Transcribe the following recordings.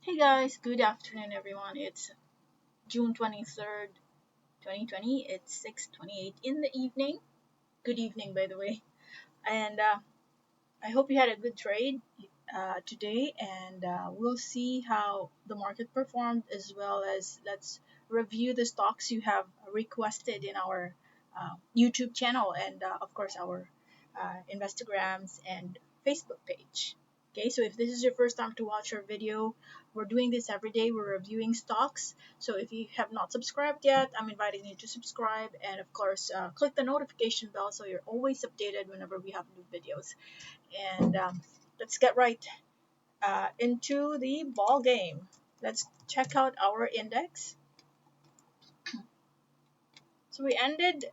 Hey guys, good afternoon everyone. It's June 23rd, 2020. It's 6:28 in the evening. Good evening, by the way. And I hope you had a good trade today, and we'll see how the market performed, as well as let's review the stocks you have requested in our YouTube channel and, of course, our Instagrams and Facebook page. Okay, so if this is your first time to watch our video, we're doing this every day. We're reviewing stocks. So if you have not subscribed yet, I'm inviting you to subscribe, and of course, click the notification bell so you're always updated whenever we have new videos. And let's get right into the ball game. Let's check out our index. So we ended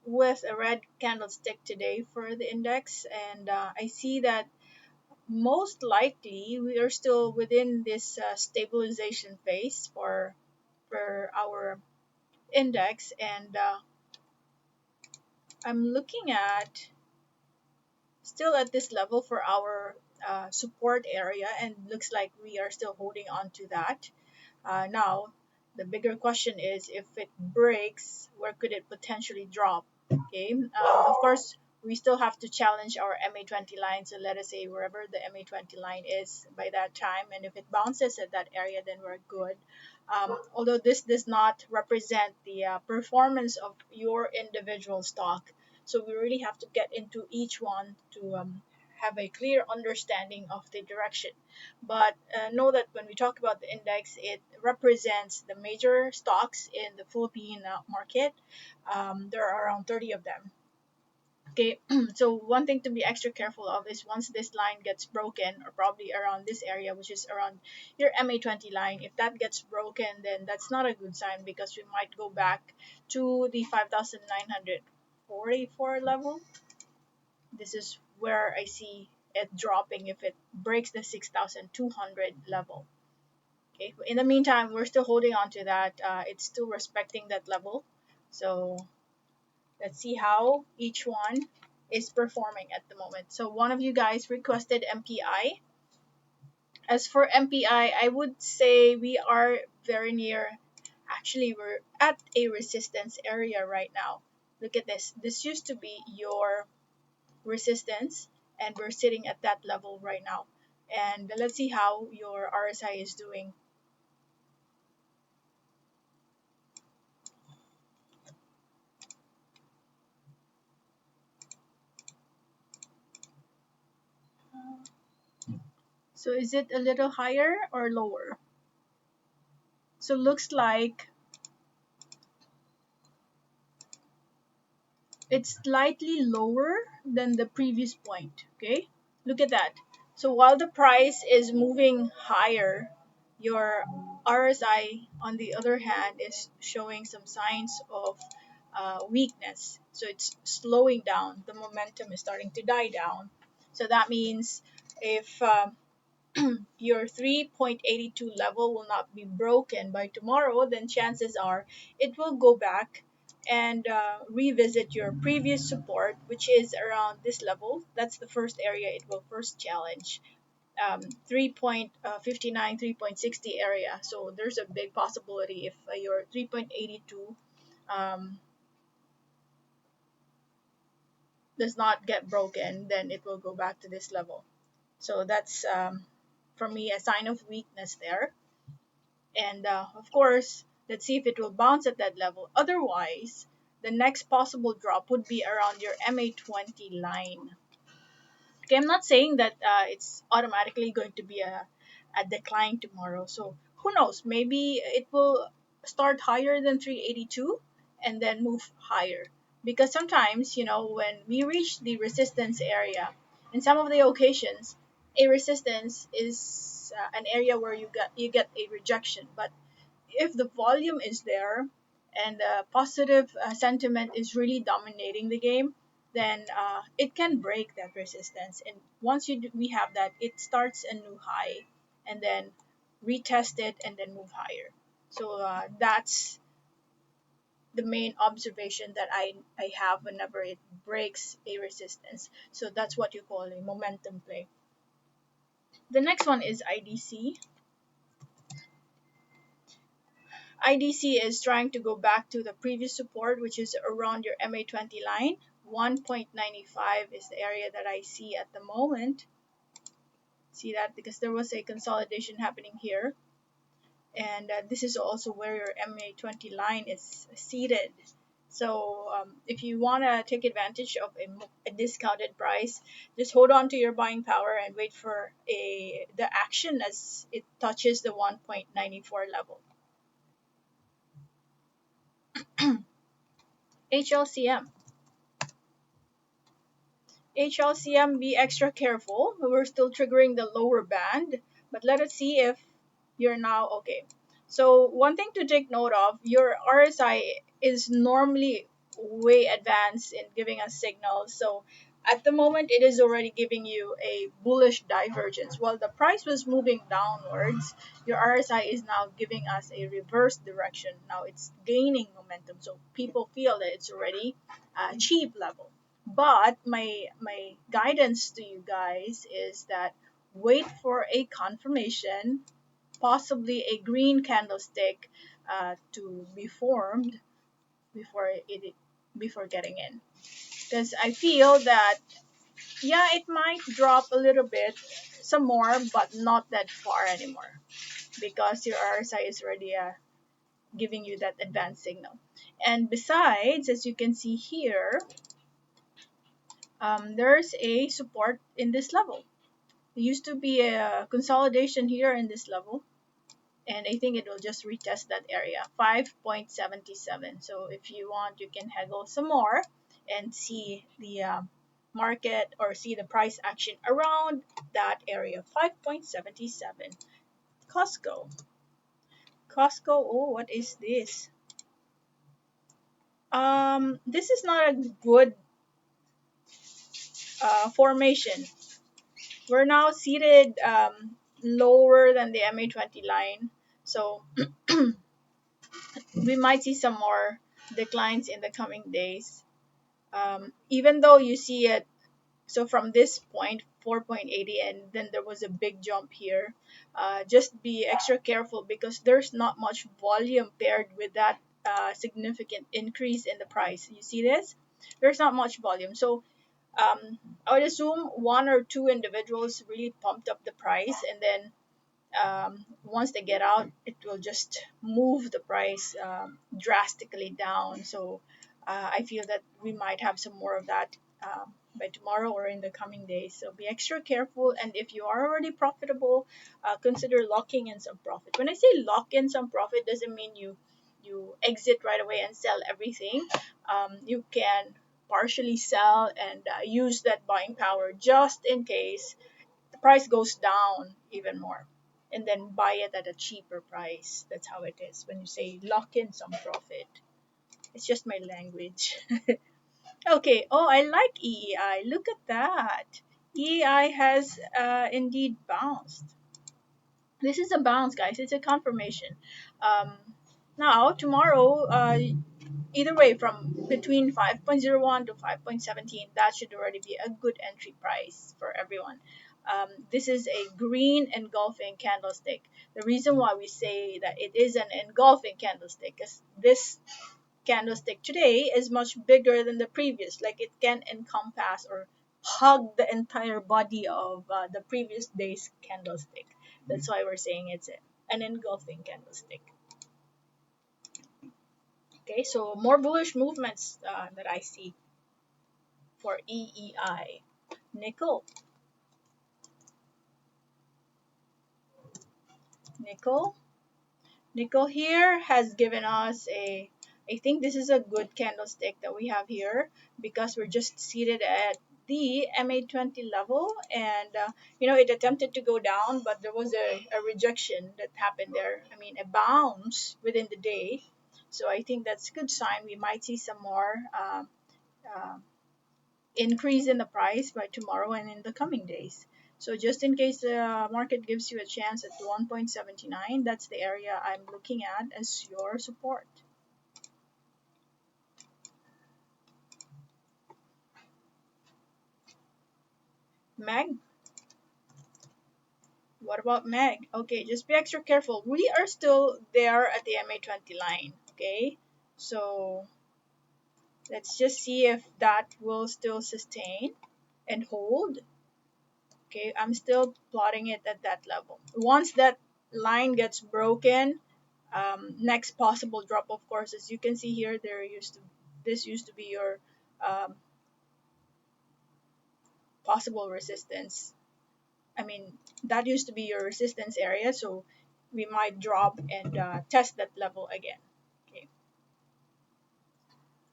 with a red candlestick today for the index, and I see that most likely we are still within this stabilization phase for our index, and I'm looking at still at this level for our support area, and looks like we are still holding on to that. Now, the bigger question is, if it breaks, where could it potentially drop? Okay, of course, we still have to challenge our MA20 line. So let us say wherever the MA20 line is by that time, and if it bounces at that area, then we're good. Although this does not represent the performance of your individual stock, so we really have to get into each one to have a clear understanding of the direction. But know that when we talk about the index, it represents the major stocks in the Philippine market. There are around 30 of them. Okay, so one thing to be extra careful of is once this line gets broken, or probably around this area, which is around your MA20 line, if that gets broken, then that's not a good sign, because we might go back to the 5,944 level. This is where I see it dropping if it breaks the 6,200 level. Okay, in the meantime, we're still holding on to that. It's still respecting that level. So let's see how each one is performing at the moment. So one of you guys requested MPI. As for MPI, I would say we are very near. Actually, we're at a resistance area right now. Look at this. This used to be your resistance, and we're sitting at that level right now. And let's see how your RSI is doing. So is it a little higher or lower? So looks like it's slightly lower than the previous point. Okay, look at that. So while the price is moving higher, your RSI on the other hand is showing some signs of weakness. So it's slowing down. The momentum is starting to die down. So that means if your 3.82 level will not be broken by tomorrow, then chances are it will go back and revisit your previous support, which is around this level. That's the first area it will first challenge. 3.59, 3.60 area. So there's a big possibility if your 3.82 um, does not get broken, then it will go back to this level. So that's for me a sign of weakness there. And of course, let's see if it will bounce at that level. Otherwise, the next possible drop would be around your MA20 line. Okay, I'm not saying that it's automatically going to be a decline tomorrow. So who knows? Maybe it will start higher than 382 and then move higher. Because sometimes, when we reach the resistance area, in some of the occasions, a resistance is an area where you get a rejection. But if the volume is there and positive sentiment is really dominating the game, then it can break that resistance. And once we have that, it starts a new high and then retest it and then move higher. So that's the main observation that I have whenever it breaks a resistance. So that's what you call a momentum play. The next one is IDC. IDC is trying to go back to the previous support, which is around your MA20 line. 1.95 is the area that I see at the moment. See that? Because there was a consolidation happening here. And this is also where your MA20 line is seated. So if you want to take advantage of a discounted price, just hold on to your buying power and wait for the action as it touches the 1.94 level. HLCM. HLCM, be extra careful. We're still triggering the lower band, but let us see if you're now okay. So one thing to take note of, your RSI is normally way advanced in giving us signals. So at the moment, it is already giving you a bullish divergence. While the price was moving downwards, your RSI is now giving us a reverse direction. Now it's gaining momentum. So people feel that it's already a cheap level. But my guidance to you guys is that wait for a confirmation, possibly a green candlestick to be formed before getting in. Because I feel that yeah, it might drop a little bit, some more, but not that far anymore, because your RSI is already giving you that advanced signal. And besides, as you can see here, there's a support in this level. There used to be a consolidation here in this level, and I think it will just retest that area, 5.77. So if you want, you can haggle some more and see the market or see the price action around that area, 5.77. COSCO. COSCO, oh, what is this? This is not a good formation. We're now seated lower than the MA20 line. So we might see some more declines in the coming days. Even though you see it, so from this point, 4.80, and then there was a big jump here. Just be extra careful because there's not much volume paired with that significant increase in the price. You see this? There's not much volume. So I would assume one or two individuals really pumped up the price, and then once they get out, it will just move the price drastically down. So I feel that we might have some more of that by tomorrow or in the coming days. So be extra careful. And if you are already profitable, consider locking in some profit. When I say lock in some profit, doesn't mean you exit right away and sell everything. You can partially sell and use that buying power just in case the price goes down even more, and then buy it at a cheaper price. That's how it is when you say lock in some profit. It's just my language. Okay. Oh, I like EEI. Look at that. EEI has indeed bounced. This is a bounce, guys. It's a confirmation. Um, Now, tomorrow, either way, from between 5.01 to 5.17, that should already be a good entry price for everyone. This is a green engulfing candlestick. The reason why we say that it is an engulfing candlestick is this candlestick today is much bigger than the previous. Like it can encompass or hug the entire body of the previous day's candlestick. That's why we're saying it's an engulfing candlestick. Okay, so more bullish movements that I see for EEI. Nickel. Nickel. Nickel here has given us I think this is a good candlestick that we have here because we're just seated at the MA20 level, and it attempted to go down, but there was a rejection that happened there. I mean, a bounce within the day. So I think that's a good sign. We might see some more uh, increase in the price by tomorrow and in the coming days. So just in case the market gives you a chance at 1.79, that's the area I'm looking at as your support. Meg, What about Meg? Okay, just be extra careful. We are still there at the MA20 line. Okay, so let's just see if that will still sustain and hold. Okay, I'm still plotting it at that level. Once that line gets broken, next possible drop, of course, as you can see here, this used to be your um, possible resistance. I mean, that used to be your resistance area, so we might drop and test that level again. Okay,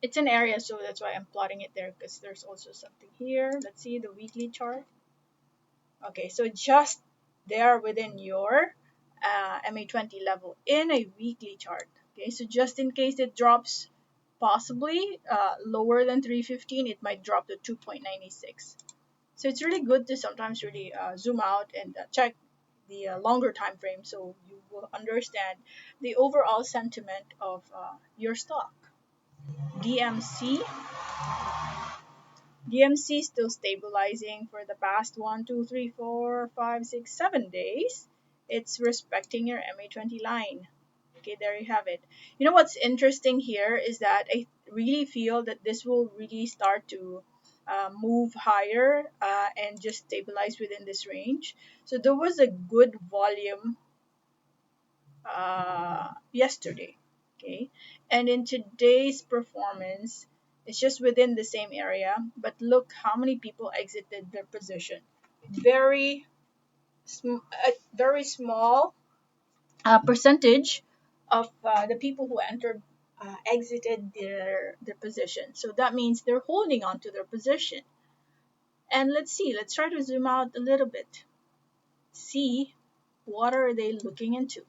it's an area, so that's why I'm plotting it there, because there's also something here. Let's see the weekly chart. Okay, so just there within your MA20 level in a weekly chart. Okay, so just in case it drops possibly lower than 315, it might drop to 2.96. So it's really good to sometimes really zoom out and check the longer time frame, so you will understand the overall sentiment of your stock. DMC. DMC still stabilizing for the past 1, 2, 3, 4, 5, 6, 7 days. It's respecting your MA20 line. Okay, there you have it. You know what's interesting here is that I really feel that this will really start to move higher and just stabilize within this range. So there was a good volume yesterday. Okay, and in today's performance, it's just within the same area, but look how many people exited their position. Very a very small percentage of the people who entered exited their position, so that means they're holding on to their position. And let's see, let's try to zoom out a little bit, see what are they looking into.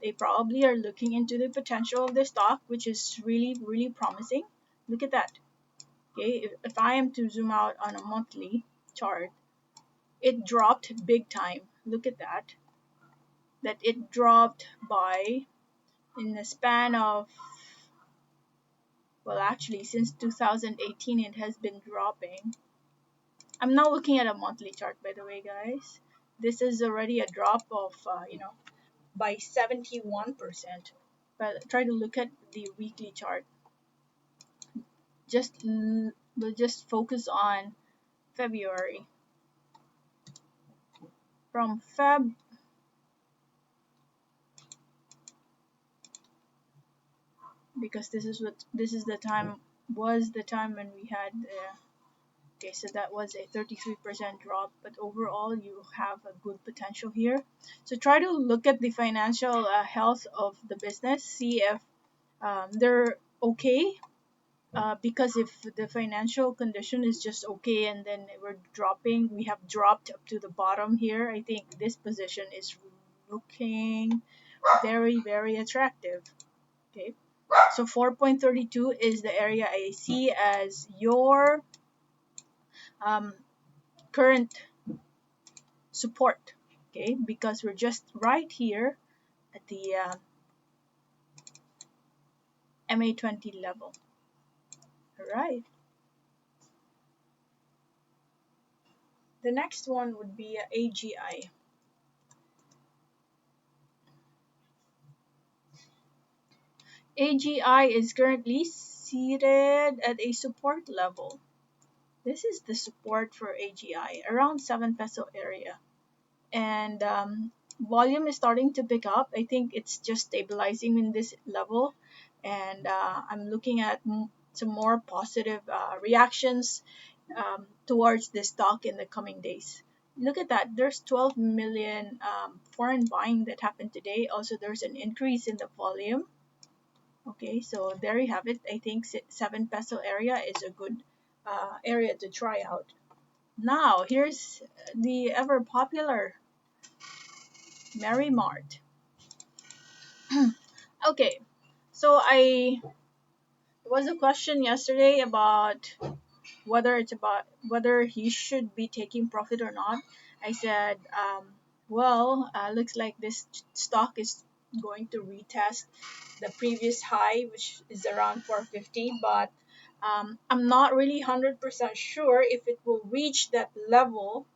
They probably are looking into the potential of the stock, which is really, really promising. Look at that. Okay, if I am to zoom out on a monthly chart, it dropped big time. Look at that. That it dropped by, in the span of, well, actually, since 2018, it has been dropping. I'm not looking at a monthly chart, by the way, guys. This is already a drop of, by 71%. But try to look at the weekly chart. We'll just focus on February. From Feb, because this is the time, was the time when we had okay, so that was a 33% drop, but overall you have a good potential here. So try to look at the financial health of the business, see if they're okay. Because if the financial condition is just okay and then we have dropped up to the bottom here, I think this position is looking very, very attractive. Okay, so 4.32 is the area I see as your um, current support. Okay, because we're just right here at the MA20 level. All right. The next one would be AGI. AGI is currently seated at a support level. This is the support for AGI, around 7 peso area. And volume is starting to pick up. I think it's just stabilizing in this level. And I'm looking at some more positive reactions towards this stock in the coming days. Look at that. There's 12 million foreign buying that happened today. Also, there's an increase in the volume. Okay, so there you have it. I think 7 peso area is a good area to try out. Now, here's the ever popular Mary Mart. Okay, so there was a question yesterday about whether he should be taking profit or not. I said, looks like this stock is going to retest the previous high, which is around 450, but I'm not really 100% sure if it will reach that level,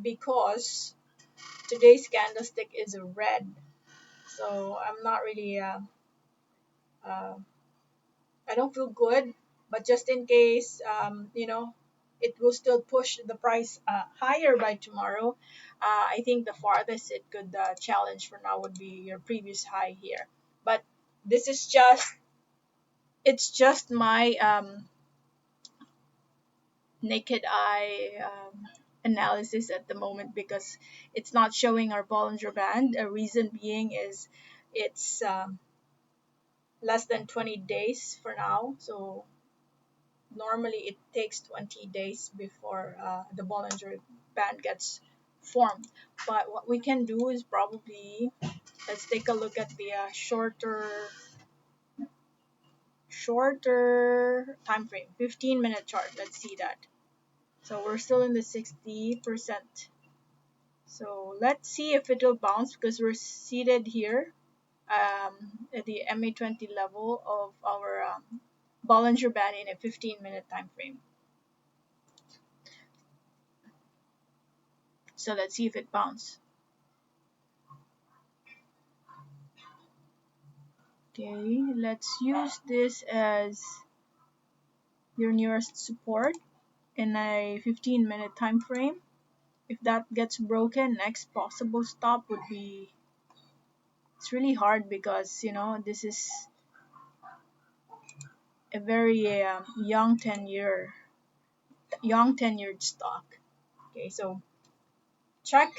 because today's candlestick is red, so I'm not really uh, I don't feel good, but just in case, it will still push the price higher by tomorrow. I think the farthest it could challenge for now would be your previous high here. But this is it's just my naked eye analysis at the moment because it's not showing our Bollinger Band. A reason being is it's less than 20 days for now, so normally it takes 20 days before the Bollinger Band gets formed. But what we can do is probably let's take a look at the shorter time frame, 15-minute chart. Let's see that. So we're still in the 60%. So let's see if it'll bounce because we're seated here at the MA20 level of our Bollinger Band in a 15-minute time frame. So let's see if it bounces. Okay, let's use this as your nearest support in a 15-minute time frame. If that gets broken, next possible stop would be, it's really hard because this is a very young tenured stock. Okay, so check.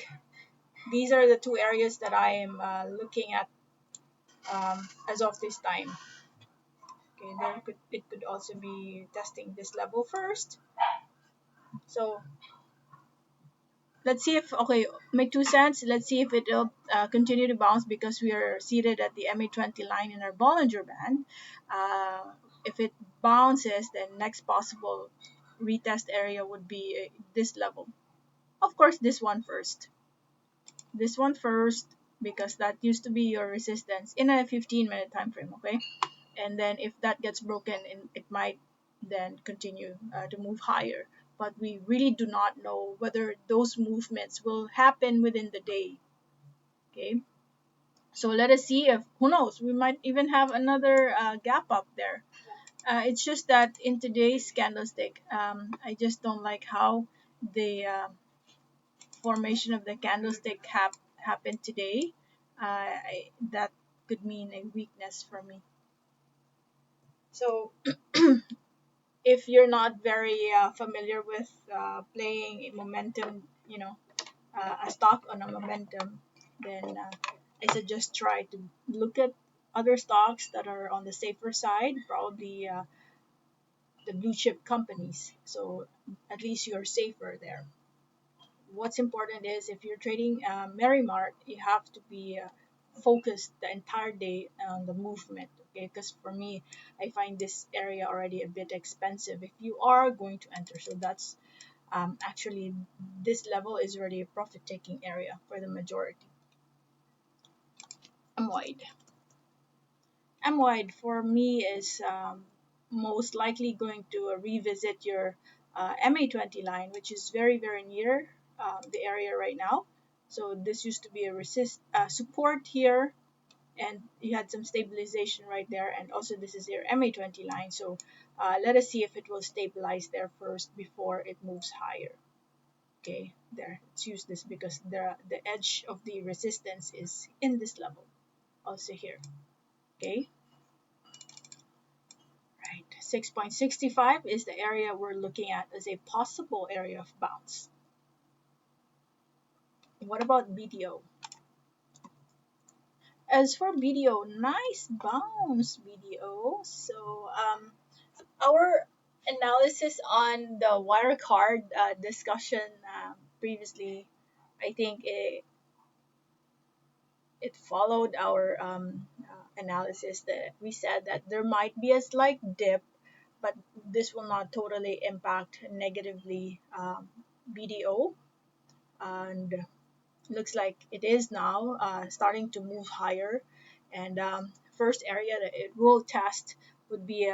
These are the two areas that I am looking at as of this time. Okay, it could also be testing this level first. So let's see if, okay, make 2 cents. Let's see if it'll continue to bounce because we are seated at the MA20 line in our Bollinger Band. If it bounces, then next possible retest area would be this level. Of course, this one first. This one first because that used to be your resistance in a 15-minute time frame, okay? And then if that gets broken, it might then continue to move higher. But we really do not know whether those movements will happen within the day. Okay, so let us see if, who knows, we might even have another gap up there. It's just that in today's candlestick, I just don't like how the formation of the candlestick happened today. That could mean a weakness for me. So if you're not very familiar with playing a momentum, a stock on a momentum, then I suggest try to look at other stocks that are on the safer side, probably the blue chip companies. So at least you're safer there. What's important is if you're trading Merrimart, you have to be focused the entire day on the movement. Okay, because for me, I find this area already a bit expensive if you are going to enter. So that's actually this level is already a profit taking area for the majority. MWIDE. MWIDE for me is most likely going to revisit your MA20 line, which is very, very near the area right now. So this used to be a support here, and you had some stabilization right there, and also this is your MA20 line. So let us see if it will stabilize there first before it moves higher. Okay, there, let's use this because the edge of the resistance is in this level, also here. Okay, right, 6.65 is the area we're looking at as a possible area of bounce. What about BDO? As for BDO, nice bounce, BDO. So our analysis on the Wirecard discussion previously, I think it followed our analysis that we said that there might be a slight dip, but this will not totally impact negatively BDO, and looks like it is now starting to move higher. And first area that it will test would be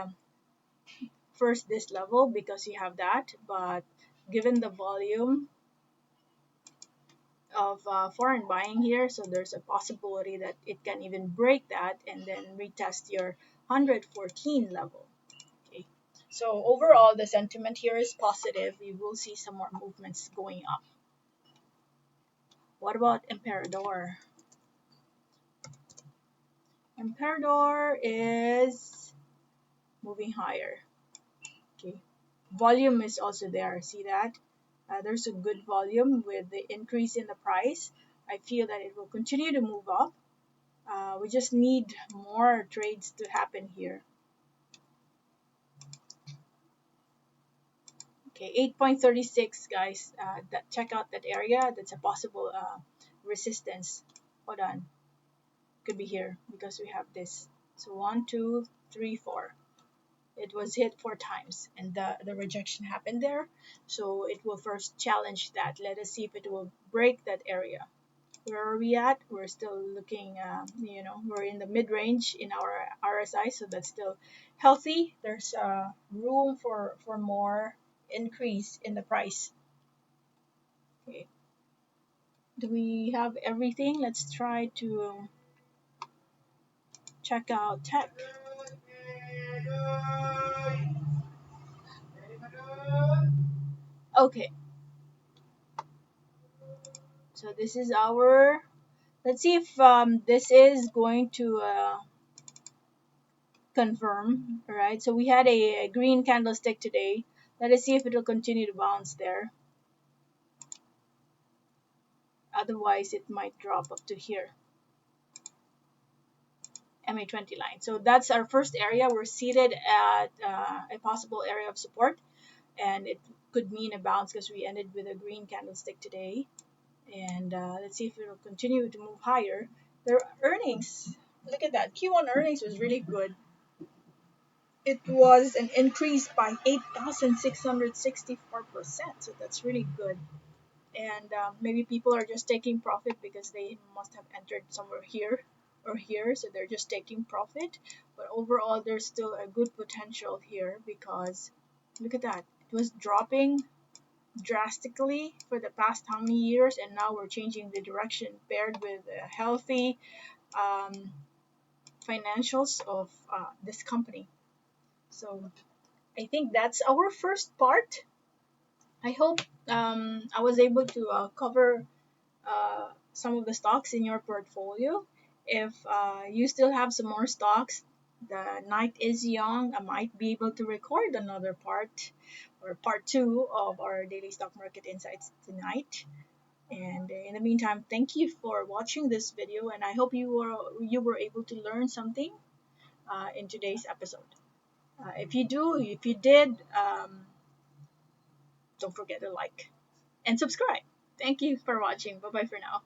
first this level because you have that, but given the volume, of foreign buying here, so there's a possibility that it can even break that and then retest your 114 level. Okay, so overall the sentiment here is positive. We will see some more movements going up. What about Emperador? Emperador is moving higher. Okay, volume is also there. See that? There's a good volume with the increase in the price. I feel that it will continue to move up. We just need more trades to happen here. Okay, 8.36 guys. Check out that area. That's a possible resistance. Hold on. Could be here because we have this. So 1, 2, 3, 4. It was hit 4 times and the rejection happened there. So it will first challenge that. Let us see if it will break that area. Where are we at? We're still looking, we're in the mid-range in our RSI, so that's still healthy. There's room for more increase in the price. Okay. Do we have everything? Let's try to check out tech. Okay, so this is our, let's see if this is going to confirm. All right, so we had a green candlestick today. Let us see if it will continue to bounce there. Otherwise it might drop up to here, MA20 line. So that's our first area. We're seated at a possible area of support, and it could mean a bounce because we ended with a green candlestick today. And let's see if it will continue to move higher. Their earnings, look at that. Q1 earnings was really good. It was an increase by 8,664%. So that's really good. And maybe people are just taking profit because they must have entered somewhere here or here, so they're just taking profit. But overall there's still a good potential here because look at that, it was dropping drastically for the past how many years, and now we're changing the direction paired with healthy financials of this company. So I think that's our first part. I hope I was able to cover some of the stocks in your portfolio. If you still have some more stocks, the night is young. I might be able to record another part or part 2 of our daily stock market insights tonight. And in the meantime, thank you for watching this video, and I hope you were able to learn something in today's episode. If you did, don't forget to like and subscribe. Thank you for watching. Bye bye for now.